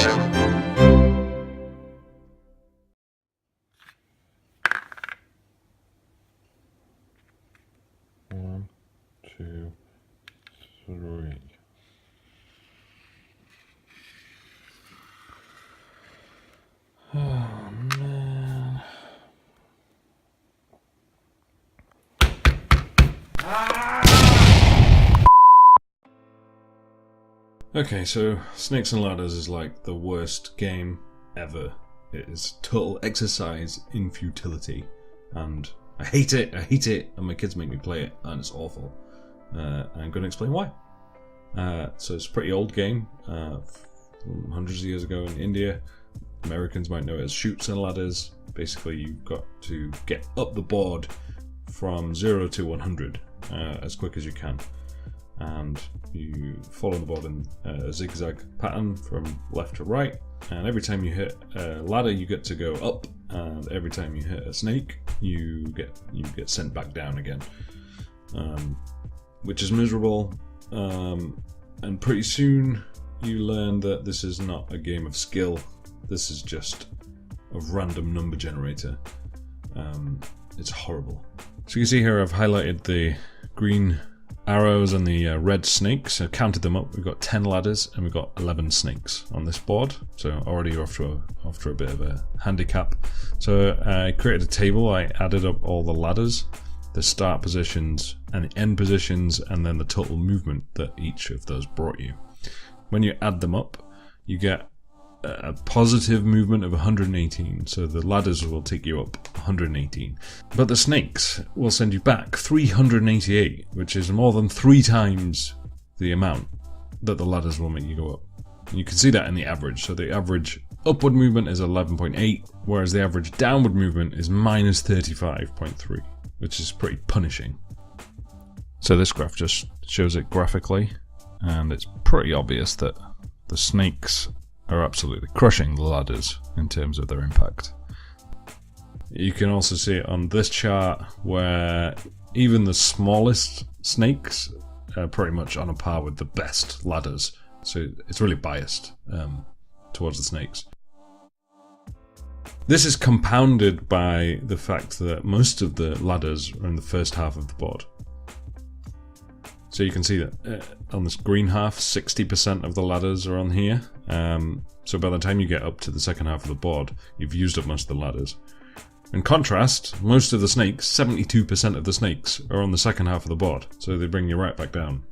One, two, three. Oh man. Okay, so Snakes and Ladders is like the worst game ever. It is total exercise in futility, and I hate it, and my kids make me play it, and it's awful. I'm going to explain why. So it's a pretty old game, from hundreds of years ago in India. Americans might know it as Chutes and Ladders. Basically, you've got to get up the board from 0 to 100 as quick as you can. And you follow the board in a zigzag pattern from left to right, and every time you hit a ladder you get to go up, and every time you hit a snake you get sent back down again, which is miserable, and pretty soon you learn that this is not a game of skill, this is just a random number generator. It's horrible. So you can see here I've highlighted the green arrows and the red snakes. I counted them up. We've got 10 ladders and we've got 11 snakes on this board. So already you're off to a bit of a handicap. So I created a table. I added up all the ladders, the start positions and the end positions, and then the total movement that each of those brought you. When you add them up, you get a positive movement of 118, so the ladders will take you up 118. But the snakes will send you back 388, which is more than 3 times the amount that the ladders will make you go up. And you can see that in the average. So the average upward movement is 11.8, whereas the average downward movement is minus 35.3, which is pretty punishing. So this graph just shows it graphically, and it's pretty obvious that the snakes are absolutely crushing the ladders in terms of their impact. You can also see it on this chart where even the smallest snakes are pretty much on a par with the best ladders. So it's really biased towards the snakes. This is compounded by the fact that most of the ladders are in the first half of the board. So you can see that on this green half, 60% of the ladders are on here. So by the time you get up to the second half of the board, you've used up most of the ladders. In contrast, most of the snakes, 72% of the snakes, are on the second half of the board. So they bring you right back down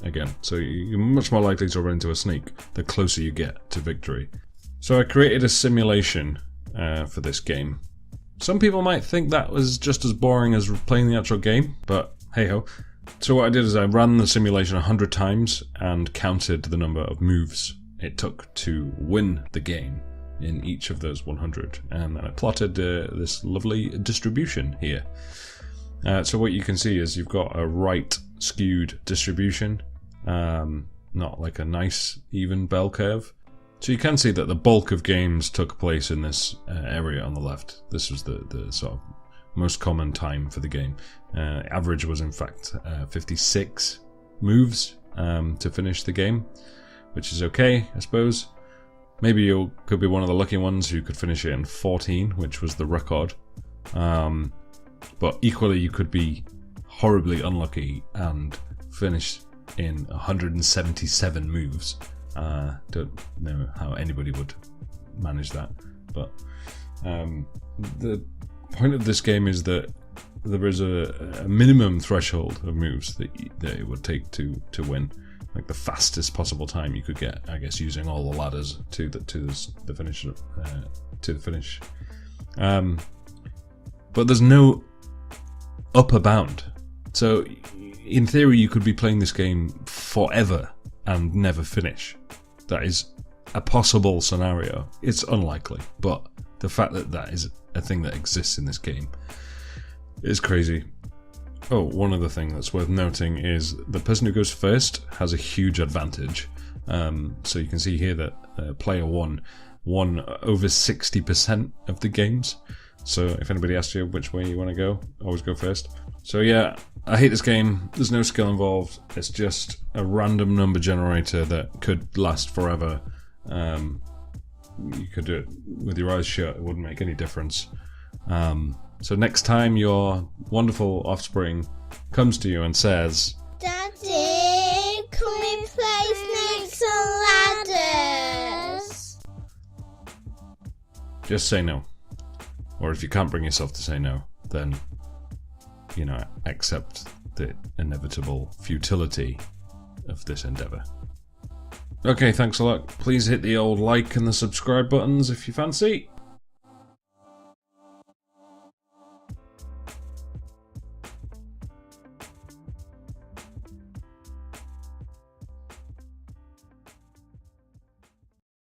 again. So you're much more likely to run into a snake the closer you get to victory. So I created a simulation for this game. Some people might think that was just as boring as playing the actual game, but hey ho. So what I did is I ran the simulation 100 times and counted the number of moves it took to win the game in each of those 100, and then I plotted this lovely distribution here. So what you can see is you've got a right skewed distribution, not like a nice even bell curve. So you can see that the bulk of games took place in this area on the left. This was the sort of most common time for the game. Average was in fact 56 moves to finish the game, which is okay, I suppose. Maybe you could be one of the lucky ones who could finish it in 14, which was the record. But equally, you could be horribly unlucky and finish in 177 moves. Don't know how anybody would manage that, but the point of this game is that there is a minimum threshold of moves that it would take to win, like the fastest possible time you could get, I guess, using all the ladders to the finish. But there's no upper bound, so in theory you could be playing this game forever and never finish. That is a possible scenario. It's unlikely, but the fact that that is a thing that exists in this game is crazy. Oh, one other thing that's worth noting is the person who goes first has a huge advantage. So you can see here that player one won over 60% of the games. So if anybody asks you which way you want to go, always go first. So yeah, I hate this game. There's no skill involved. It's just a random number generator that could last forever. you could do it with your eyes shut. It wouldn't make any difference. So next time your wonderful offspring comes to you and says, Daddy, can we play snakes and ladders? Just say no. Or if you can't bring yourself to say no, then, you know, accept the inevitable futility of this endeavour. Okay, thanks a lot. Please hit the old like and the subscribe buttons if you fancy.